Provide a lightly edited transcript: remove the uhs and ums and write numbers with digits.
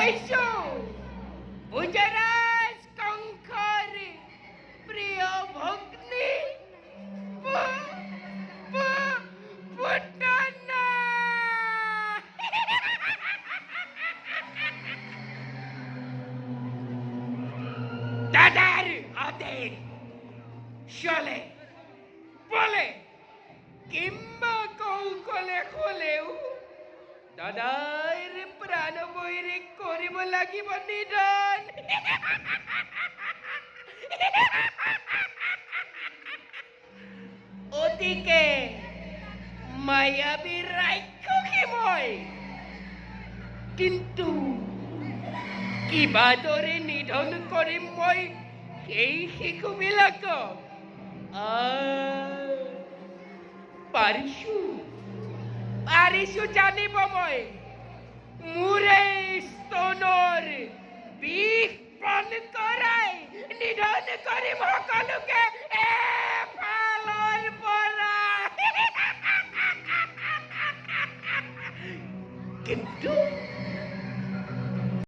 পাইছো বুজৰাজ কংসৰ প্ৰিয় ভগ্নী পুতনা। দাদাৰ আদেশ চলে বলে কিংবা কৌশলে হলেও দাদাৰ প্ৰাণ বৈৰে কৰিব লাগিব নিধন। অতিকে মায়াবী ৰাক্ষসী মই, কিন্তু কিবা দৰে নিধন কৰিম মই সেই শিশুবিলাকক। পাৰিছো জানিব মই মোৰে স্তনৰ বিষ পান কৰাই নিধন কৰিম সকলোকে এফালৰ পৰা। কিন্তু